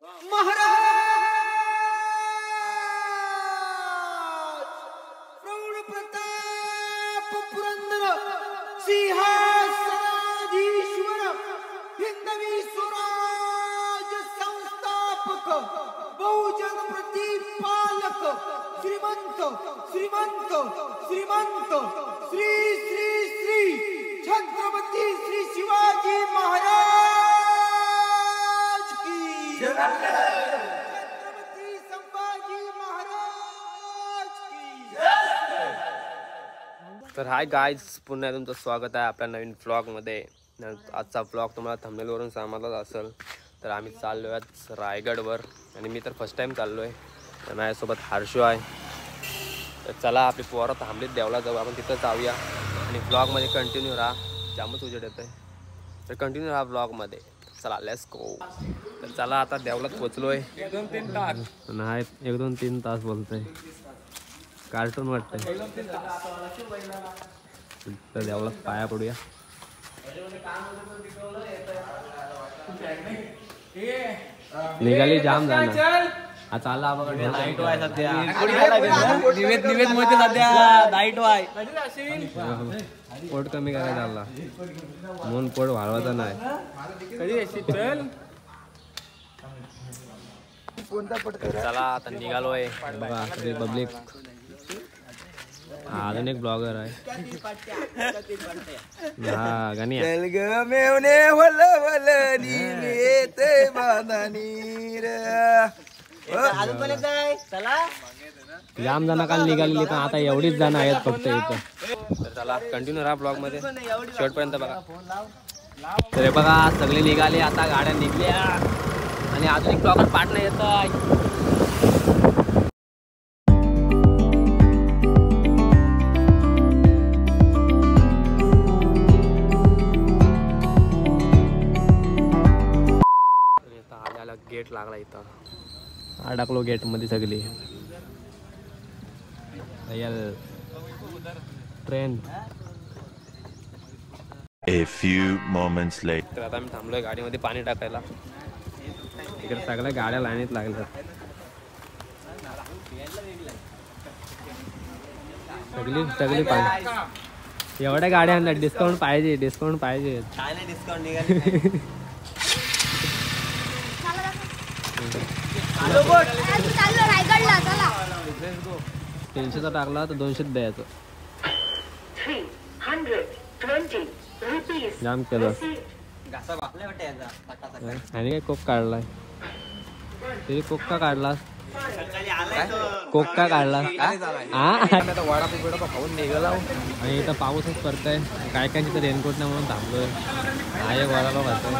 महाराज प्रौढ प्रताप पुरंदर सिंहासनाधीश्वर हिंदवी स्वराज संस्थापक बहुजन प्रतिपालक श्रीमंत श्रीमंत श्रीमंत श्री श्री श्री छत्रपती श्री शिवाजी महाराज की छत्रपती संभाजी महाराज की। तर हाय गाईज, पुन्हा तुमचं स्वागत आहे आपल्या नवीन व्लॉगमध्ये। आजचा व्लॉग तुम्हाला थंबनेलवरून समजलाच असेल। तर आम्ही चाललो आहे रायगडवर आणि मी तर फर्स्ट टाइम चाललो आहे। तर माझ्यासोबत हर्षू आहे। तर चला आपली पोरं थांबलीत देवला जाऊ, आपण तिथं जाऊया आणि व्लॉगमध्ये कंटिन्यू राहा। जामच उजेड येतं आहे तर कंटिन्यू राहा व्लॉगमध्ये। चला लेट्स गो। तर चला आता देवलात पोचलो आहे। 1-2-3 तास नाही, 1-2-3 तास बोलतोय, कार्टून वाटतंय। तर देवलात पाया पडूया। निघाली जाम जाणार आता आला बघा। लाईट वाय सध्या निवेद मोठे सध्या लाईट वाय पोट कमी करायला आला म्हणून पोट वाढवायचा नाही। चला आता निघालोय बघा सगळी पब्लिक। अजून एक ब्लॉगर आहे हा गाणी जाम जण काल निघालेली पण आता एवढीच जण आहेत फक्त इथं। तर चला कंटिन्यू राहा ब्लॉग मध्ये शेवटपर्यंत बघा। तर बघा सगळे निघाले, आता गाड्या निघल्या आणि अजून एक ब्लॉगर पार्टनर येत आहे। गेट लागला इथं, अडकलो गेट मध्ये सगळी train. A few moments later. तर आता आम्ही थांबलोय गाडीमध्ये पाणी टाकायला। इकडे सगळ्या गाड्या लाईनीत लागल्या, सगळी पाणी। एवढ्या गाड्या आणल्या, डिस्काउंट पाहिजे डिस्काउंट पाहिजे। काय नाही डिस्काउंट निघाली। 300चा टाकला तर 200 द्यायचं। जाम केलं आणि काय कोक काढलाय ते कोक का काढला कोक का काढला वडापाव खाऊन निघाला आणि इथं पाऊसच पडतंय। काय काय तिथं रेनकोट नाही म्हणून थांबलोय। हा एक वडापाव खातोय।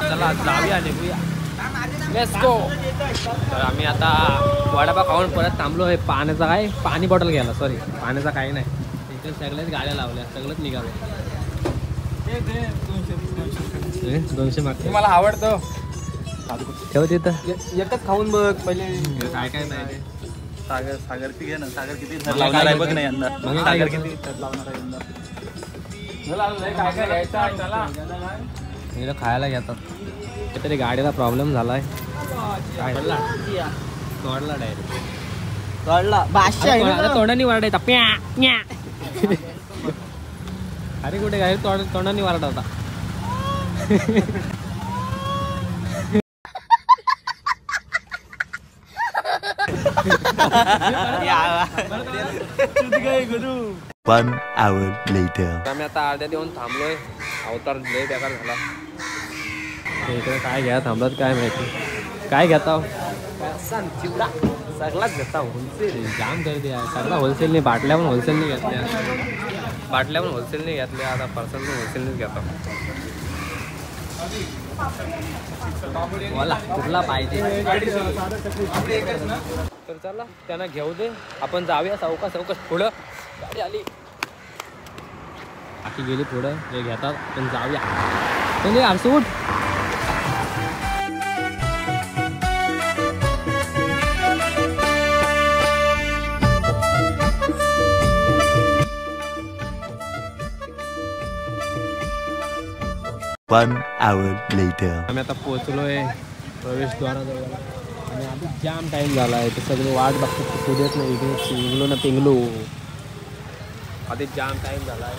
चला जाऊया निघूया लेट्स गो। तर आम्ही आता वडापाव खाऊन परत थांबलो आहे। पाण्याचा काय पाणी बॉटल घ्यायला, सॉरी पाण्याचा काही नाही। इथे सगळ्याच गाड्या लावल्या, सगळंच निघालो। 200 मागतो मला आवडतं, ठेव तिथं एकच खाऊन बघ पहिले काय काय नाही। सागर ती घे ना, सागर किती लावणार आहे बघ ना यंदा, सागर किती लावणार आहे यंदा। काय काय घ्यायचं आहे चला, हे खायला घेतात। तरी गाडीला प्रॉब्लेम झालाय, तोडला डायरेक्ट, तोडला तोंडाने वरडायचा प्या प्या। अरे कुठे गाडी तोंडाने वरडा होता। One hour later. आम्ही आता अर्ध्या देऊन थांबलोय। अवतार लय बेकार झाला। इकडे काय घ्या थांबलात काय माहिती, काय घेता चिवडा सगळाच घेता। होलसेल जाम गर्दी आहे, सगळा होलसेलने, बाटल्या पण होलसेलने घेतल्या, बाटल्या पण होलसेलने घेतल्या। आता पर्सन पण होलसेलनेच घेतो। मला कुठला पाहिजे तर चला त्यांना घेऊ दे, आपण जाऊया सावकाश सावकाश। पुढं गाडी आली, बाकी गेली पुढं, हे घेतात आपण जाऊया। म्हणजे अर्सूट One hour later. आम्ही आता पोहोचलोय प्रवेशद्वाराजवळ आणि आधी जाम टाईम झाला आहे. ते सगळे वाट बघतात की पुढेच नाही इकडेच इंगलो ना पिंगलो. आधी जाम टाईम झाला आहे.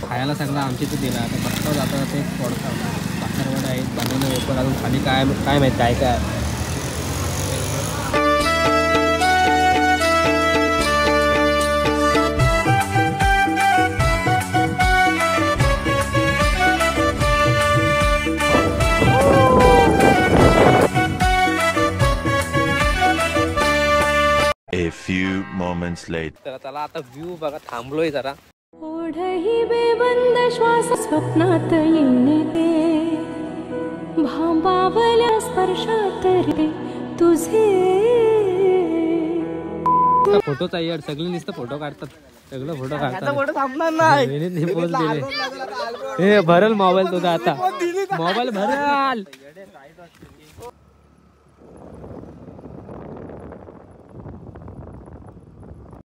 खायला सगळं आमची इथे दिला. आता बघता जाता ते पडता साखरवडा आहेत बनवणं वेपर अजून खाली काय काय माहीत काय काय. A few moments later. तर त्याला आता व्ह्यू बघा थांबलोय जरा. ओढही बेबंद श्वास स्वप्नात येणे भांबावल्या स्पर्शात रे तुझे. फोटोचा यार सगळे नुसतं फोटो काढतात. सगळं फोटो काढतात. फोटो थांबणार नाही. हे पोच दिले. हे भरल मोबाईल तुझा आता. मोबाईल भरल.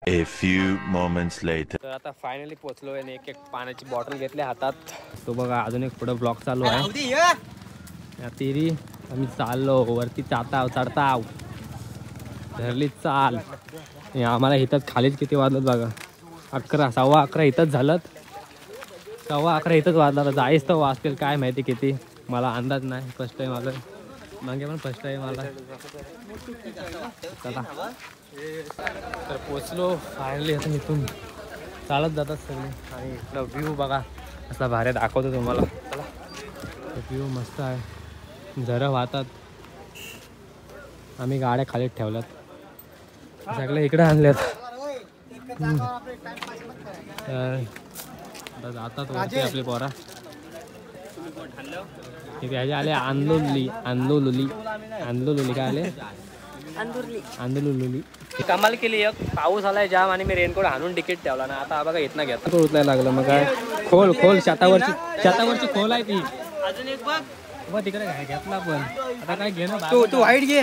A few moments later. तर आता फायनली पोहोचलोय आणि एक पाण्याची बॉटल घेतली हातात. तो बघा अजून एक पुढे ब्लॉक चालू आहे. या तिरी आम्ही चाललो वरती चढताव धरली चाल. आम्हाला इथंच खालीच किती वाजलं बघा. 11 11:15 इथंच झालं. 11:15 इथंच वाजलं. जायच तर वाजतील काय माहिती किती. मला अंदाज नाही. फर्स्ट टाइम आलं. मागे पण फर्स्ट टाइम आला. चला तर पोचलो फायनली. आता इथून चालत जातात सगळे आणि इथला व्ह्यू बघा असला भारी दाखवतो तुम्हाला. चला व्ह्यू मस्त आहे. झरं वाहतात. आम्ही गाड्या खालीच ठेवल्यात. सगळे इकडे आणल्यात. तर जातात वरती आपली पोरा. ह्याचे आले आंदोलुली काय आले आंदोलुली. कमाल केली. एक पाऊस आलाय जाम आणि मी रेनकोट आणून तिकीट ठेवला ना. आता बघा येत ना घेता उचलायला लागलं. मग काय खोल शेतावरची खोल आहे ती. अजून एक बघ तिकडे घेतला पण आता काय घेणं. तू वाईट घे.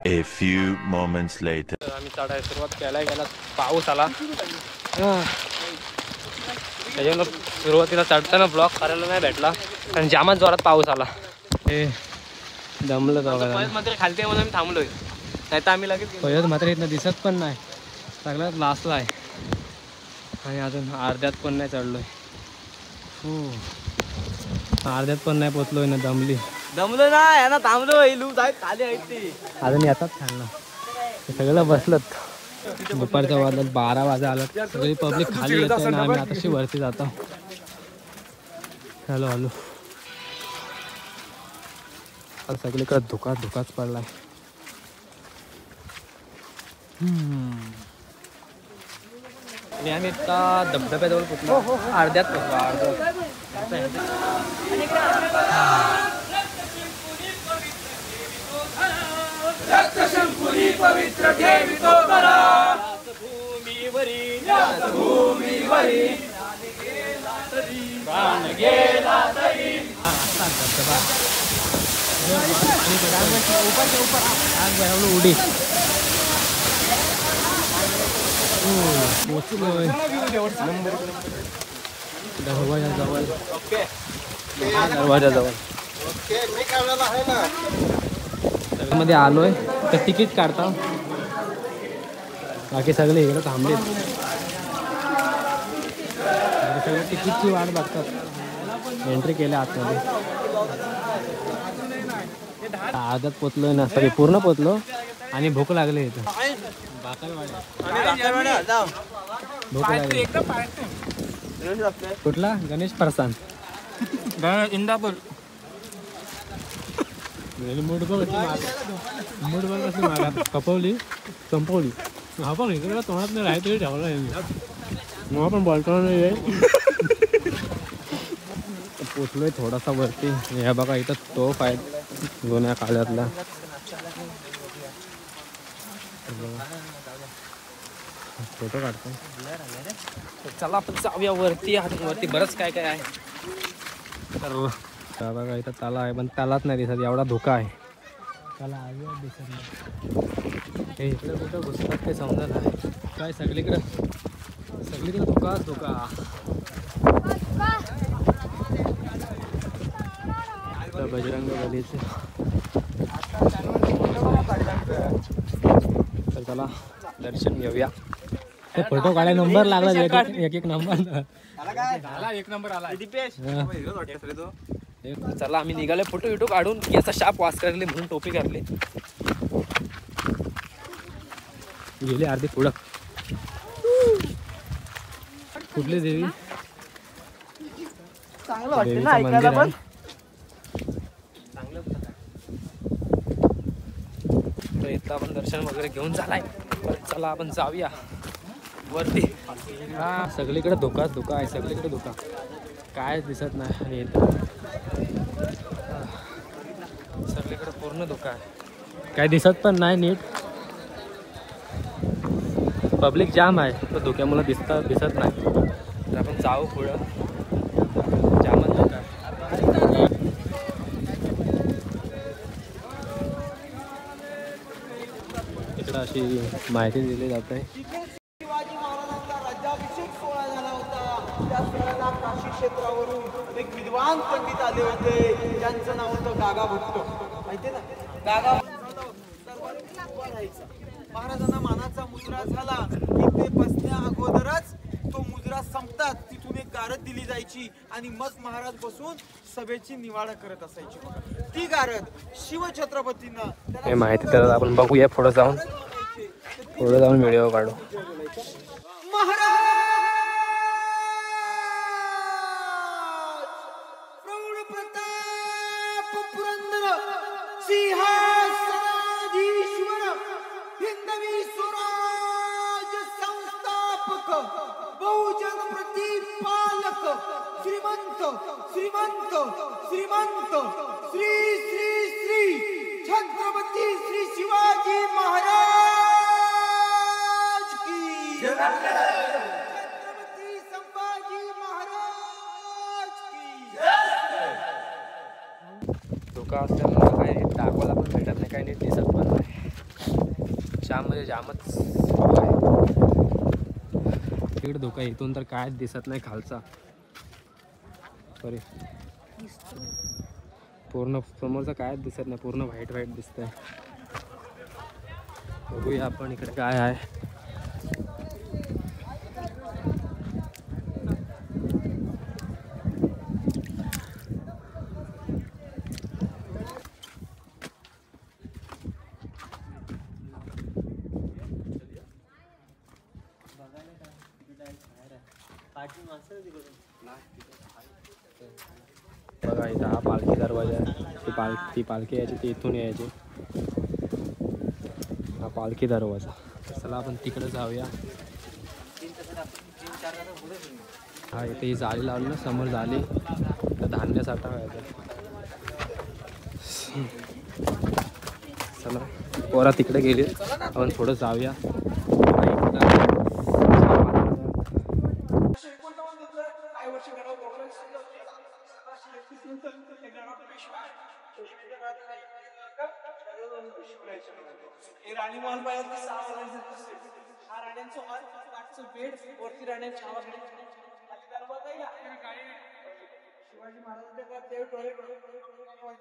A few moments later. आम्ही चढायला सुरुवात केला पाऊस आला. त्याच्यामुळे सुरुवातीला चढताना ब्लॉक करायला नाही भेटला कारण जामच जोरात पाऊस आला. हे दमलं मात्र खालते म्हणून आम्ही थांबलोय. नाही तर आम्ही लगेच पहिल्याच मात्र इथनं दिसत पण नाही. सगळ्यात लास्टला आहे आणि अजून अर्ध्यात पण नाही चढलोय. अर्ध्यात पण नाही पोचलोय ना. दमलो ना यांना थांबलो. खाली आहेत ती अजून येतात खायला. सगळं बसलत. दुपारच्या वाजल्यात 12 वाजा आलं. सगळी पब्लिक खाली येत ना. आम्ही आताशी वरती जातो. हॅलो सगळीकडे धुकाच पडलाय. आणि आम्ही आता धबधब्याजवळ पोचलो. अर्ध्यात पोचलो. पवित्र ठेवितो बरा भूमीवरी प्राण गेला तरी. उडी पोचलोय दरवाजाजवळ. मध्ये आलोय तर तिकीट काढता. बाकी सगळे इकडे थांबले. सगळे तिकीटची वाट बघतात. एंट्री केल्या आतमध्ये. अर्ध्यात पोचलोय ना. सगळे पूर्ण पोचलो आणि भूक लागली इथं. भूक लागली. कुठला गणेश फरसान इंदापूर. मुठभर कशी मागा कपवली संपवली. हा पण इकडे तोंडात नाही राहतरी ठेवला. मग पण बोलतो नाही. पोचलोय थोडासा वरती. ह्या बघा इथं तोफ आहेत जुन्या काळातला. फोटो काढतो. चला आपण जाऊया वरती. वरती बरंच काय काय आहे. तर बघा इथं तला आहे पण तलाच नाही दिसत. एवढा धोका आहे. त्याला आजूबाजू दिसत नाही. हे इकडे कुठं घुसतात ते समजत नाही. काय सगळीकडे धोका. बजरंग बलीचे. तर चला दर्शन घेऊया. फोटो काढाय नंबर लागला एक नंबर चला आम्ही निघाले फोटो विटो काढून याचा शाप वास करले म्हणून टोपी घातली. गेले अर्धी पुढं. कुठली देवी? चांगलं वाटतं ना ऐकायला पण. तर इथं आपण दर्शन वगैरे घेऊन झालाय. चला आपण जाऊया वरती. हा सगळीकडे धोका आहे. सगळीकडे धोका काय दिसत नाही. आणि सगळीकडे पूर्ण धोका आहे. काय दिसत पण नाही नीट. पब्लिक जाम आहे. तो धोक्यामुळे दिसत नाही. तर आपण जाऊ पुढं. जामच धोका आहे. इकडं अशी माहिती दिली जाते. शिवाजी महाराजांचा राज्याभिषेक सोहळा झाला होता. त्या सोहळ्याला काशी क्षेत्रावरून एक विद्वान पंडित आले होते. त्यांचं नाव होतं गागा भट्ट. माहितीये ना गागा उभा राहायचा. महाराजांना मानाचा मुजरा झाला की ते बसण्या अगोदरच तो मुजरा संपतात तिथून एक गारद दिली जायची आणि मग महाराज बसून सभेची निवाडा करत असायची. ती गारद शिवछत्रपतींना हे माहिती तर आपण बघूया पुढे जाऊन व्हिडिओ काढू. बहुजन प्रतिपालक श्रीमंत श्रीमंत श्रीमंत श्री श्री श्री छत्रपती श्री शिवाजी महाराज की छत्रपती संभाजी महाराज की. धोका असल्यामुळे काही दाखवायला पण भेटत नाही. काही नीट दिसत पण नाही. जाम म्हणजे जामच आहे. तिकडे धोका इथून तर कायच दिसत नाही खालचा. सॉरी पूर्ण समोरचा कायच दिसत नाही. पूर्ण व्हाईट दिसतंय. बघूया आपण इकडे काय आहे. बघा इथं हा पालखी दरवाजा आहे. ती पालखी यायची ती इथून यायची. हा पालखी दरवाजा. चला आपण तिकडे जाऊया. हा इथे ही जाळी लावली ना समोर जाळी. तर धान्य साठा व्हायचा. चला पोरा तिकडे गेली. आपण थोडं जाऊया. राणी महल पाहिजे 6 वर्षांचा. हा राण्यांचा हॉल, पाठचं बेड, वरती राण्यांची हवा खाली शिवाजी महाराजांच्या काळात ते टॉयलेट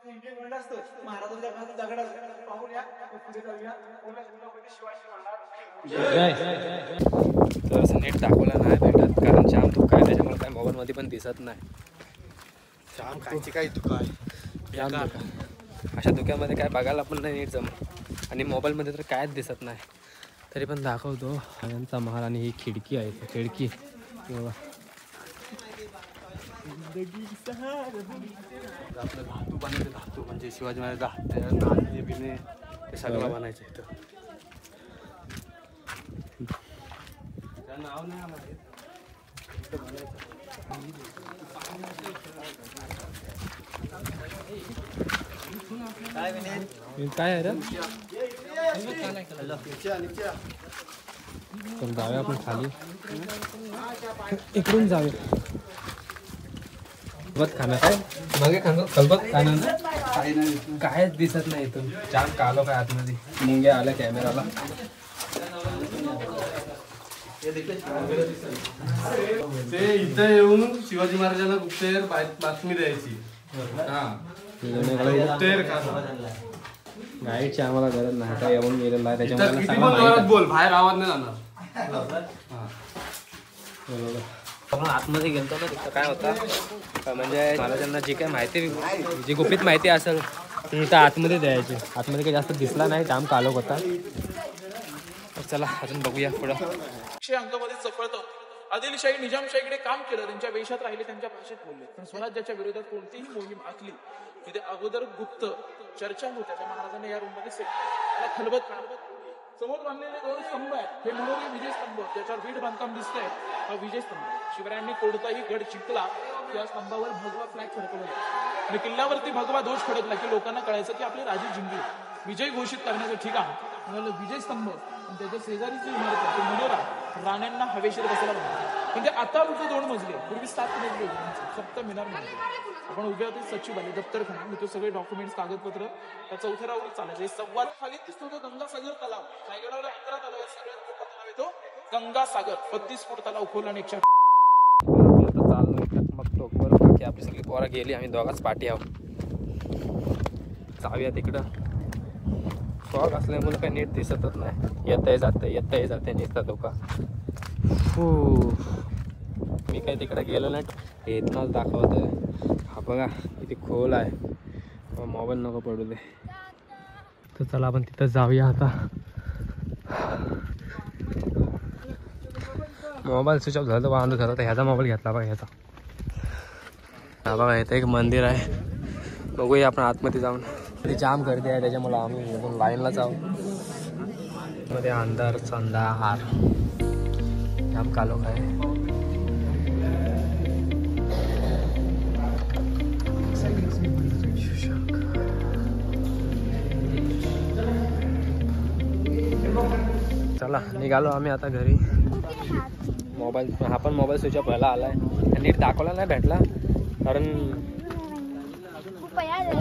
इंडियन असतं. महाराजांच्या काळात दगड पाहूया. पुढे जाऊया. शिवाजी महाराज तर असं नीट दाखवला नाही भेटत कारण जाम धोका आहे. त्याच्यामुळे काय मोबाईलमध्ये पण दिसत नाही. जाम खायची काही धोका आहे. जाम धोका. अशा धोक्यामध्ये काय बघायला पण नाही नीट जमत. आणि मोबाईलमध्ये तर कायच दिसत नाही. तरी पण दाखवतो. यांचा महाल आणि ही खिडकी आहे. खिडकी बघा. आपलं धातू बनायचं. धातू म्हणजे शिवाजी महाराज बिने ते सगळं बनायचं इथं. नाव नाही आम्हाला काय आहे रे. तर जाऊया आपण खाली. इकडून जाऊया. बघ खाना काय मागे खलबत खाना ना कायच दिसत नाही. इथून जाम कालो काय आतमध्ये मुंग्या आल्या कॅमेराला. ते इथं येऊन शिवाजी महाराजांना गुप्तहेर बातमी द्यायची. हा गाईडची आम्हाला गरज नाही, आता येऊन गेलेला आहे त्याच्यामुळे किती पण जोरात बोल, बाहेर आवाज नाही जाणार. आपण आतमध्ये गेलतो ना, तिथं काय होतं म्हणजे मला त्यांना जी काय माहिती, जी गुपित माहिती असेल ती तर आतमध्ये द्यायची. आतमध्ये काही जास्त दिसला नाही, जाम कालोख होता. चला अजून बघूया पुढं. अंकामध्ये चपळत आदिलशाही निजामशाहीकडे काम केलं, त्यांच्या वेशात राहिले, त्यांच्या भाषेत बोलले, पण स्वराज्याच्या विरोधात कोणतीही मोहीम आखली तिथे अगोदर गुप्त चर्चा होत्या. त्या महाराजांनी या रूममध्ये त्याला खलबत समोर बांधलेले 2 स्तंभ आहेत, हे मनोरे विजय स्तंभ, ज्याच्यावर वीट बांधकाम दिसतंय हा विजय स्तंभ. शिवरायांनी कोणताही गड जिंकला या स्तंभावर भगवा फ्लॅग फडकवला आणि किल्ल्यावरती भगवा ध्वज फडकला की लोकांना कळायचं की आपले राजे जिंकले. विजय घोषित करण्याचं ठिकाण म्हणाल विजय स्तंभ, आणि त्याच्या शेजारीची इमारत आहे ते मनोरा राण्यांना हवेशीर बसायला बनवतात. म्हणजे आता फक्त 2 मजले, पूर्वी 7 मजले होते, सप्त मिनार म्हणतो. आपण उभे होते सचिवालय दप्तरखाना, मी तो सगळे डॉक्युमेंट्स कागदपत्र त्या 4थ्या राऊंड चालायचे. संवाद खाली दिसतो तो गंगासागर तलाव, रायगडावर 11 तलाव, सगळ्यात मोठा तलाव आहे तो गंगासागर. 32 फूट तलाव खोल आणि 108. चाललो मग टोकवर, बाकी आपली सगळी पोरं गेली, आम्ही दोघाच पाठी आहोत. जाऊया तिकडं. फॉग असल्यामुळे काही नीट दिसतच नाही, येतही जाते नीटचा धोका. मी काही तिकडे गेलो नाही, इथनंच दाखवत आहे. हा बघा किती खोल आहे, मोबाईल नको पडू दे. तर चला आपण तिथं जाऊया आता. मोबाईल स्विच ऑफ झाला तर वांदो झाला, तर ह्याचा मोबाईल घेतला बघा ह्याचा. हा बघा इथं एक मंदिर आहे, बघूया आपण आतमध्ये जाऊन. ते जाम गर्दी आहे त्याच्यामुळे आम्ही लाईनला जाऊ. मध्ये अंधार संध्याहार जाम कालोख आहे. चला निघालो आम्ही आता घरी. मोबाईल हा पण मोबाईल स्विच ऑफ व्हायला आलाय, नीट दाखवला नाही भेटला कारण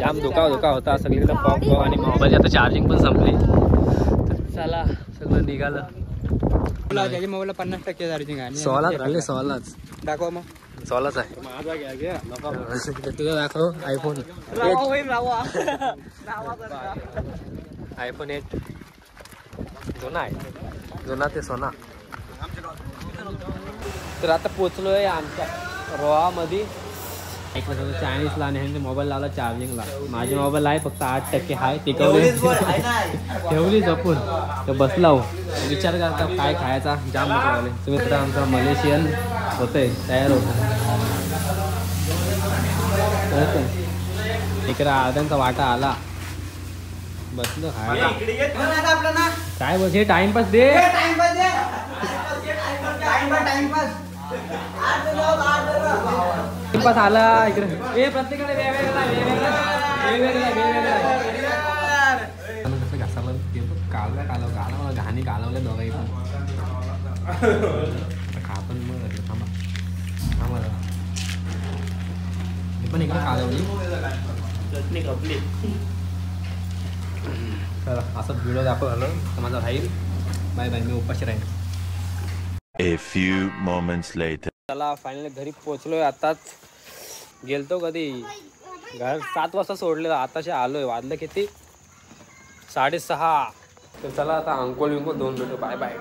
जाम धोका होता सगळीकडे. फॉग आणि मोबाईलची आता चार्जिंग पण संपली. तर चला सगळं निघालं. त्याच्या मोबाईलला 50% चार्जिंग आहे. 16च दाखवा, मग 16च आहे. तुझं दाखव आयफोन. आयफोन 8 जुना आहे, जुना ते सोना. तर आता पोचलोय आमच्या रोहामध्ये. चायनीजला आणि ह्यांनी मोबाईल लावला चार्जिंगला. माझे मोबाईल आहे फक्त 8% आहे, टिकवली ठेवली जपून. तर बसला हो विचार करता काय खायचा, जाम नको. तुम्ही तर आमचा मलेशियन होतंय तयार होतं. इकडे अर्ध्यांचा वाटा आला, बसलो खायला. काय बस हे टाइमपास दे. टाइमपास आला इकडे. हे प्रत्येकाने वेगवेगळा कसं घासाला कालवलं मला घाणी कालवलं दोघाही पण. खा पण मग थांबा हे पण इकडे कालवली चटणी कपली. चला असं व्हिडिओ दाखवलं तर माझा राहील. बाय बाय, मी उपाशी राहील. A few moments later. चला फायनली घरी पोचलोय. आताच गेलतो कधी घर 7 वाजता सोडलेलं, आताशी आलोय. वाजलं किती 6:30. तर चला आता अंकोल विंकोल 2 भेटू. Bye bye.